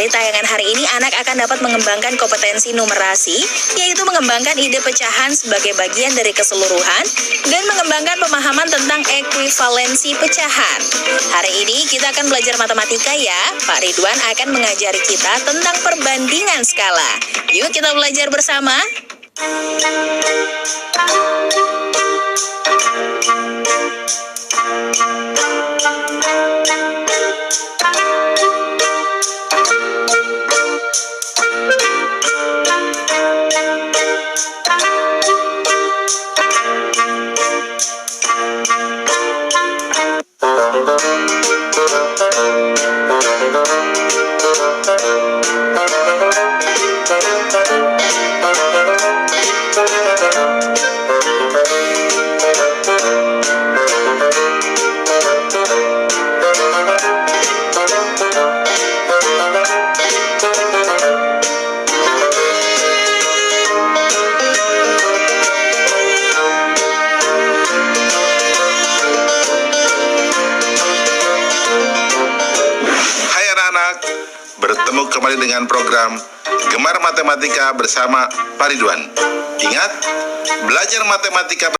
Dari tayangan hari ini, anak akan dapat mengembangkan kompetensi numerasi, yaitu mengembangkan ide pecahan sebagai bagian dari keseluruhan, dan mengembangkan pemahaman tentang ekuivalensi pecahan. Hari ini kita akan belajar matematika ya. Pak Ridwan akan mengajari kita tentang perbandingan skala. Yuk kita belajar bersama. Bertemu kembali dengan program Gemar Matematika bersama Pak Ridwan. Ingat, belajar matematika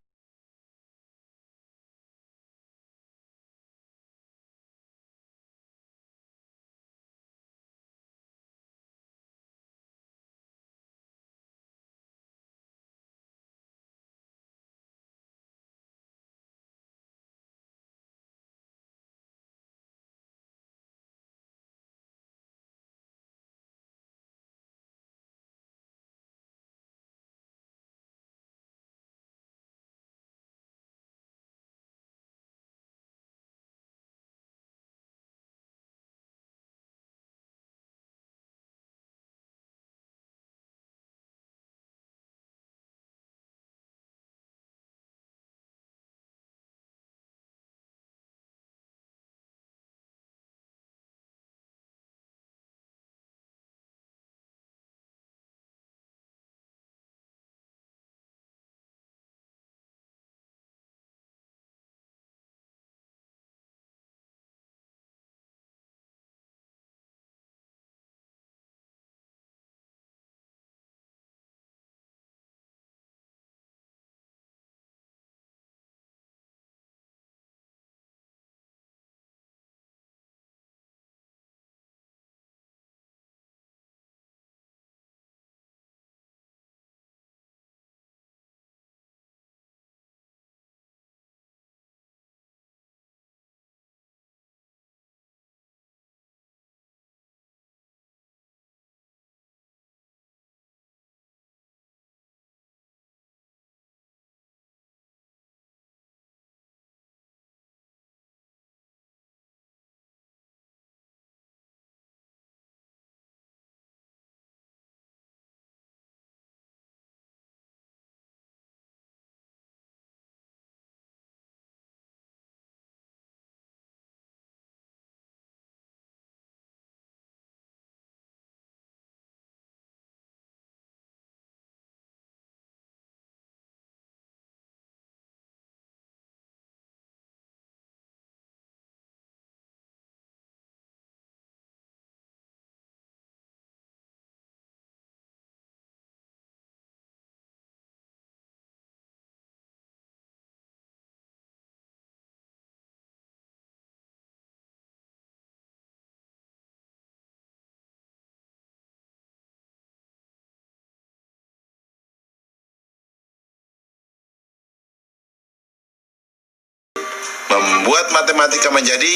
membuat matematika menjadi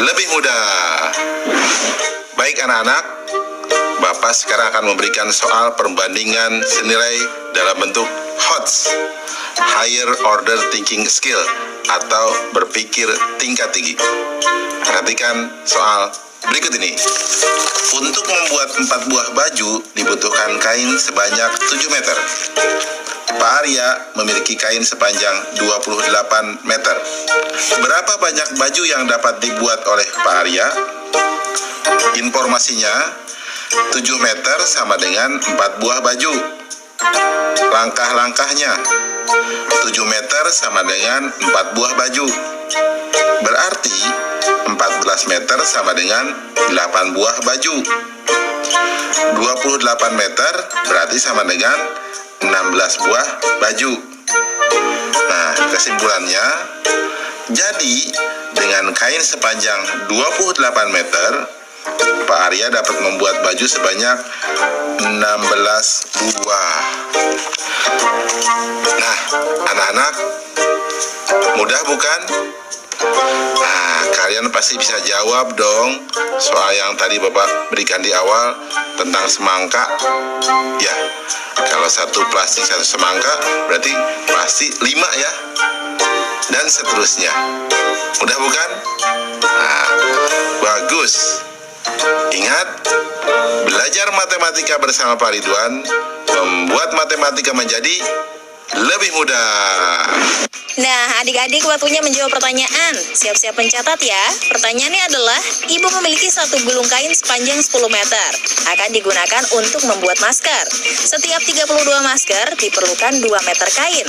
lebih mudah. Baik anak-anak, Bapak sekarang akan memberikan soal perbandingan senilai dalam bentuk HOTS, Higher Order Thinking Skill, atau berpikir tingkat tinggi. Perhatikan soal berikut ini. Untuk membuat 4 buah baju dibutuhkan kain sebanyak 7 meter. Pak Arya memiliki kain sepanjang 28 meter. Berapa banyak baju yang dapat dibuat oleh Pak Arya? Informasinya, 7 meter sama dengan 4 buah baju. langkah-langkahnya. 7 meter sama dengan 4 buah baju. Berarti 14 meter sama dengan 8 buah baju. 28 meter berarti sama dengan 16 buah baju. Nah, kesimpulannya, jadi dengan kain sepanjang 28 meter, Pak Arya dapat membuat baju sebanyak 16 buah. Nah, anak-anak, mudah bukan? Nah, kalian pasti bisa jawab dong soal yang tadi Bapak berikan di awal tentang semangka. Ya, kalau satu plastik satu semangka berarti pasti 5 ya. Dan seterusnya. Mudah bukan? Nah, bagus. Ingat, belajar matematika bersama Pak Ridwan membuat matematika menjadi lebih mudah. Nah, adik-adik waktunya menjawab pertanyaan. Siap-siap mencatat ya. Pertanyaannya adalah, ibu memiliki satu gulung kain sepanjang 10 meter. Akan digunakan untuk membuat masker. Setiap 32 masker diperlukan 2 meter kain.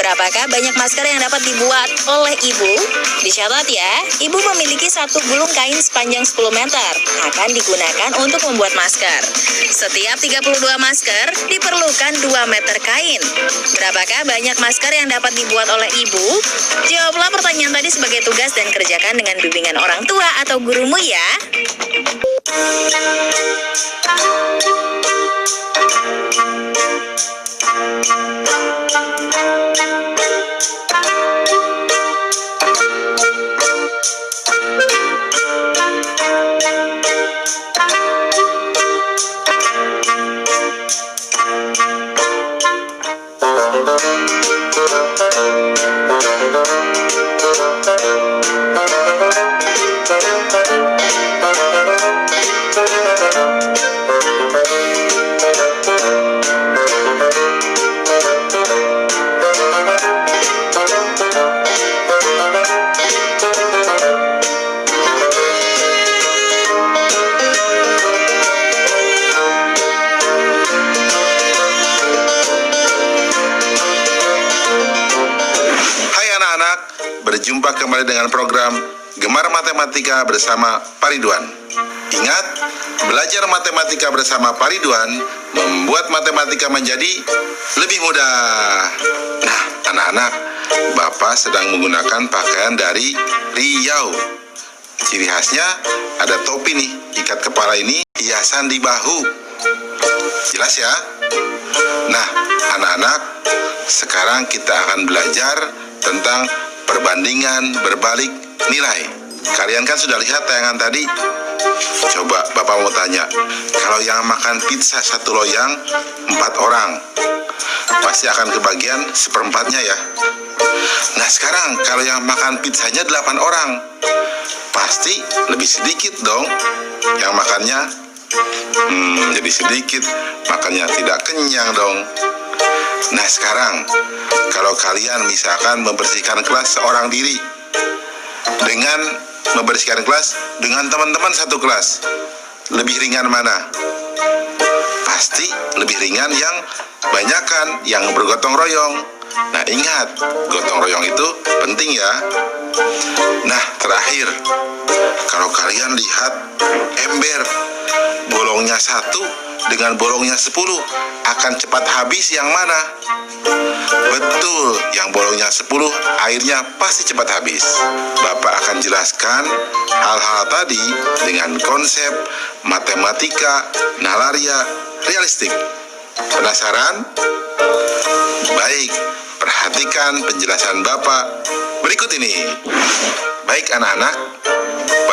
Berapakah banyak masker yang dapat dibuat oleh ibu? Dicatat ya, ibu memiliki satu gulung kain sepanjang 10 meter. Akan digunakan untuk membuat masker. Setiap 32 masker diperlukan 2 meter kain. Berapakah banyak masker yang dapat dibuat oleh ibu? Jawablah pertanyaan tadi sebagai tugas dan kerjakan dengan bimbingan orang tua atau gurumu ya. Berjumpa kembali dengan program Gemar Matematika bersama Pak Ridwan. Ingat, belajar matematika bersama Pak Ridwan membuat matematika menjadi lebih mudah. Nah, anak-anak, Bapak sedang menggunakan pakaian dari Riau. Ciri khasnya ada topi nih, ikat kepala ini hiasan di bahu. Jelas ya? Nah, anak-anak, sekarang kita akan belajar tentang perbandingan berbalik nilai. Kalian kan sudah lihat tayangan tadi? Coba Bapak mau tanya, kalau yang makan pizza satu loyang 4 orang, pasti akan kebagian seperempatnya ya. Nah sekarang kalau yang makan pizzanya 8 orang, pasti lebih sedikit dong yang makannya. Jadi sedikit, makannya tidak kenyang dong. Nah sekarang, kalau kalian misalkan membersihkan kelas seorang diri dengan membersihkan kelas dengan teman-teman satu kelas, lebih ringan mana? Pasti lebih ringan yang banyakan, yang bergotong royong. Nah ingat, gotong royong itu penting ya. Nah terakhir, kalau kalian lihat ember, bolongnya 1 dengan bolongnya 10 akan cepat habis yang mana? Betul, yang bolongnya 10 airnya pasti cepat habis. Bapak akan jelaskan hal-hal tadi dengan konsep matematika nalaria realistik. Penasaran? Baik, perhatikan penjelasan Bapak berikut ini. Baik anak-anak,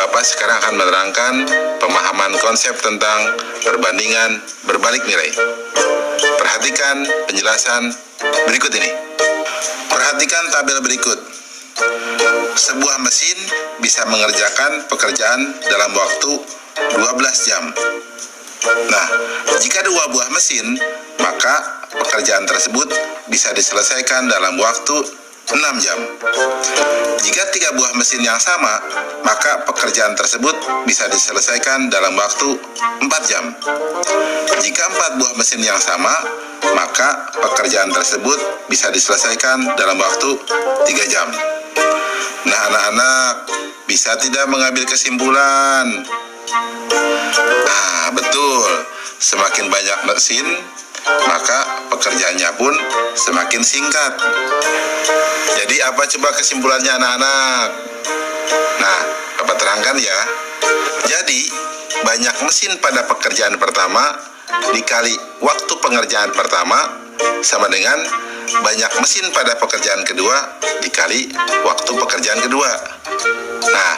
Bapak sekarang akan menerangkan pemahaman konsep tentang perbandingan berbalik nilai. Perhatikan penjelasan berikut ini. Perhatikan tabel berikut. Sebuah mesin bisa mengerjakan pekerjaan dalam waktu 12 jam. Nah, jika 2 buah mesin, maka pekerjaan tersebut bisa diselesaikan dalam waktu 6 jam. Jika 3 buah mesin yang sama, maka pekerjaan tersebut bisa diselesaikan dalam waktu 4 jam. Jika 4 buah mesin yang sama, maka pekerjaan tersebut bisa diselesaikan dalam waktu 3 jam. Nah, anak-anak bisa tidak mengambil kesimpulan? Betul. Semakin banyak mesin, maka pekerjaannya pun semakin singkat. Jadi apa coba kesimpulannya anak-anak? Nah, Bapak terangkan ya. Jadi, banyak mesin pada pekerjaan pertama dikali waktu pengerjaan pertama sama dengan banyak mesin pada pekerjaan kedua dikali waktu pekerjaan kedua. Nah,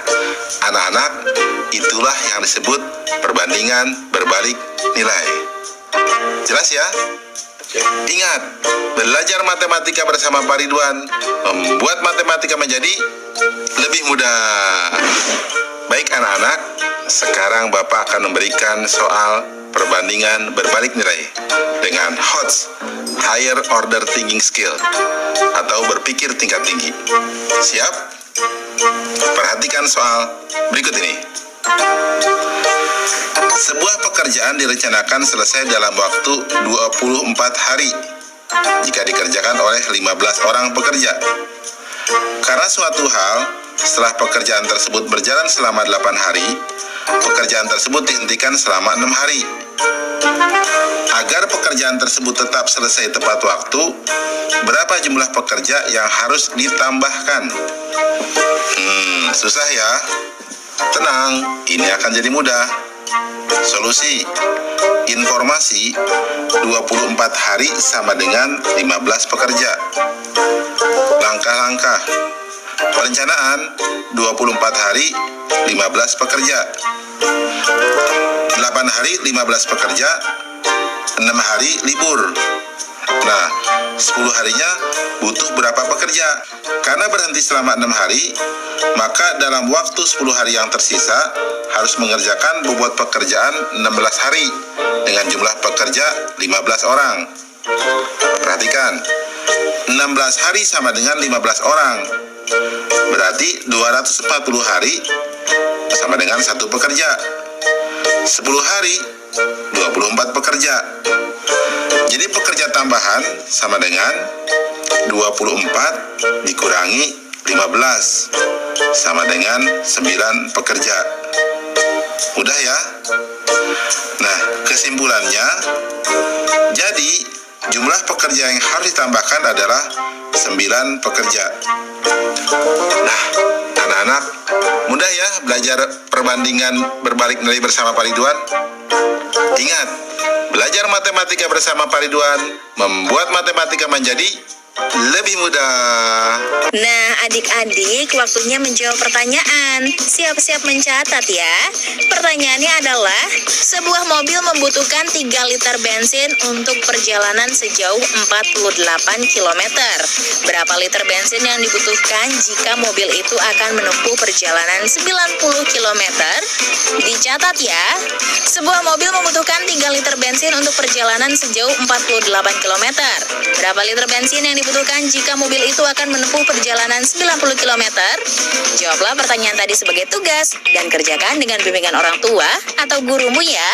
anak-anak, itulah yang disebut perbandingan berbalik nilai. Jelas ya? Ingat, belajar matematika bersama Pak Ridwan membuat matematika menjadi lebih mudah. Baik anak-anak, sekarang Bapak akan memberikan soal perbandingan berbalik nilai dengan HOTS, Higher Order Thinking Skill, atau berpikir tingkat tinggi. Siap? Perhatikan soal berikut ini. Sebuah pekerjaan direncanakan selesai dalam waktu 24 hari jika dikerjakan oleh 15 orang pekerja. Karena suatu hal, setelah pekerjaan tersebut berjalan selama 8 hari, pekerjaan tersebut dihentikan selama 6 hari. Agar pekerjaan tersebut tetap selesai tepat waktu, berapa jumlah pekerja yang harus ditambahkan? Susah ya? Tenang, ini akan jadi mudah. Solusi: informasi 24 hari sama dengan 15 pekerja. Langkah-langkah: perencanaan 24 hari 15 pekerja, 8 hari 15 pekerja, 6 hari libur. Nah, 10 harinya butuh berapa pekerja? Karena berhenti selama 6 hari, maka dalam waktu 10 hari yang tersisa harus mengerjakan bobot pekerjaan 16 hari dengan jumlah pekerja 15 orang. Perhatikan, 16 hari sama dengan 15 orang. Berarti 240 hari sama dengan 1 pekerja. 10 hari 24 pekerja. Jadi pekerja tambahan sama dengan 24 dikurangi 15 sama dengan 9 pekerja. Mudah ya? Nah, kesimpulannya, jadi jumlah pekerja yang harus ditambahkan adalah 9 pekerja. Nah, anak-anak, mudah ya belajar perbandingan berbalik nilai bersama Pak Ridwan? Ingat, belajar matematika bersama Pak Ridwan membuat matematika menjadi lebih mudah. Nah, adik-adik, waktunya menjawab pertanyaan. Siap-siap mencatat ya. Pertanyaannya adalah, sebuah mobil membutuhkan 3 liter bensin untuk perjalanan sejauh 48 km. Berapa liter bensin yang dibutuhkan jika mobil itu akan menempuh perjalanan 90 km? Dicatat ya. Sebuah mobil membutuhkan 3 liter bensin untuk perjalanan sejauh 48 km. Berapa liter bensin yang dibutuhkan jika mobil itu akan menempuh perjalanan 90 km? Jawablah pertanyaan tadi sebagai tugas dan kerjakan dengan bimbingan orang tua atau gurumu ya.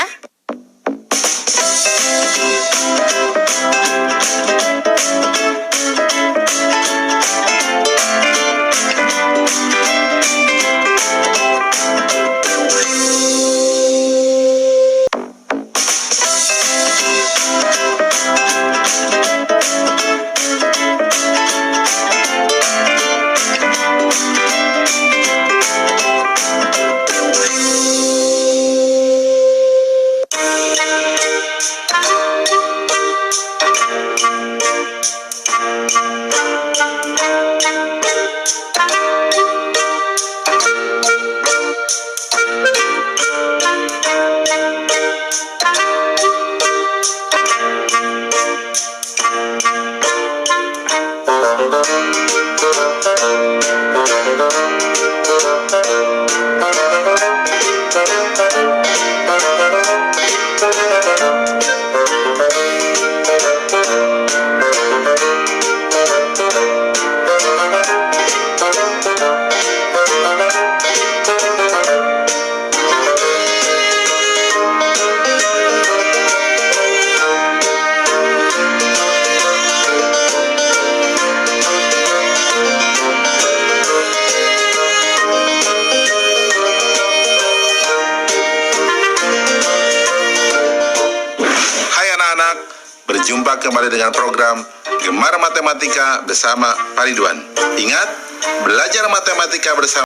Jumpa kembali dengan program Gemar Matematika bersama Pak Ridwan. Ingat, belajar matematika bersama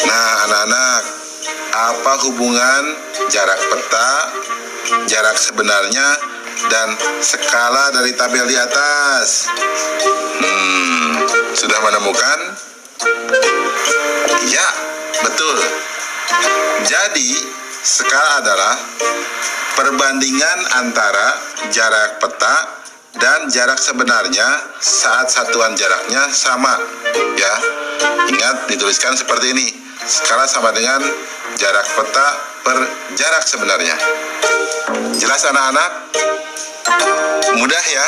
Nah, anak-anak, apa hubungan jarak peta, jarak sebenarnya, dan skala dari tabel di atas? Sudah menemukan? Ya, betul. Jadi, skala adalah perbandingan antara jarak peta dan jarak sebenarnya saat satuan jaraknya sama. Ya, ingat dituliskan seperti ini. Skala sama dengan jarak peta per jarak sebenarnya. Jelas anak-anak? Mudah ya?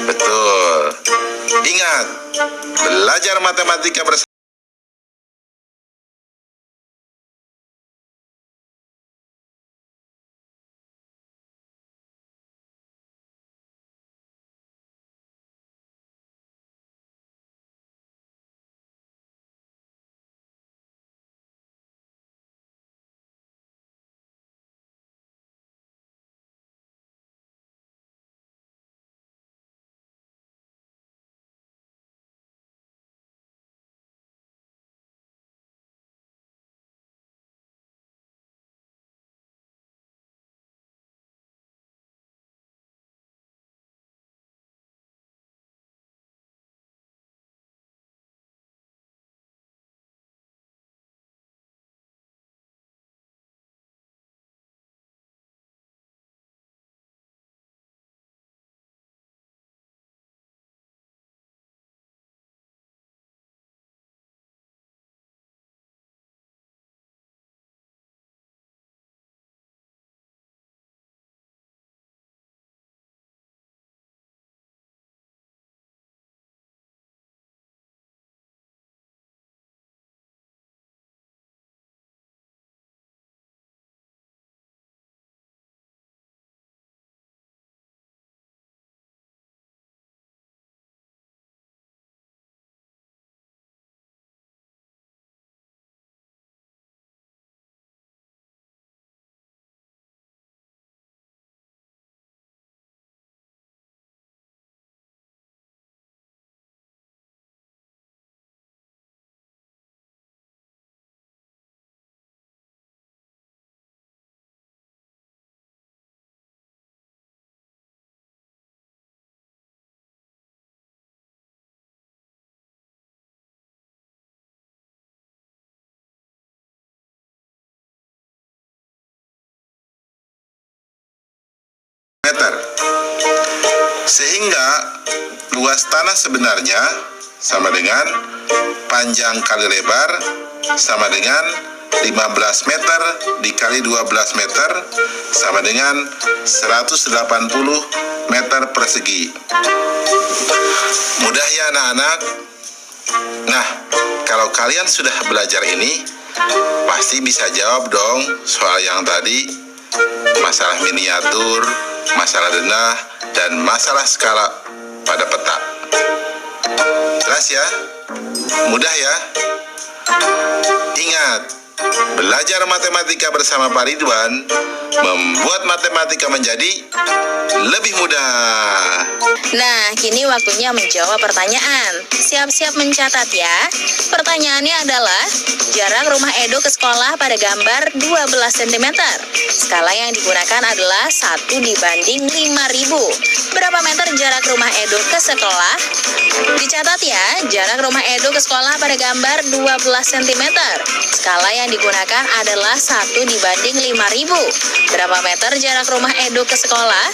Betul. Ingat, belajar matematika bersama meter. Sehingga luas tanah sebenarnya sama dengan panjang kali lebar sama dengan 15 meter dikali 12 meter sama dengan 180 meter persegi. Mudah ya anak-anak? Nah, kalau kalian sudah belajar ini, pasti bisa jawab dong soal yang tadi, masalah miniatur, masalah denah, dan masalah skala pada peta. Jelas ya? Mudah ya? Ingat, belajar matematika bersama Pak Ridwan membuat matematika menjadi lebih mudah. Nah, kini waktunya menjawab pertanyaan. Siap-siap mencatat ya. Pertanyaannya adalah, jarak rumah Edo ke sekolah pada gambar 12 cm. Skala yang digunakan adalah 1/5000. Berapa meter jarak rumah Edo ke sekolah? Dicatat ya, jarak rumah Edo ke sekolah pada gambar 12 cm. Skala yang digunakan adalah 1/5000. Berapa meter jarak rumah Edo ke sekolah?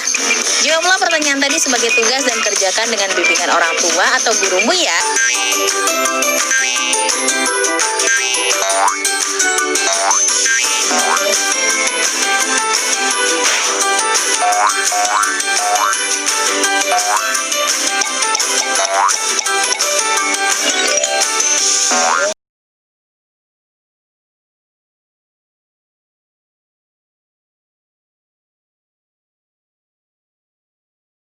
Jawablah pertanyaan tadi sebagai tugas dan kerjakan dengan bimbingan orang tua atau gurumu ya.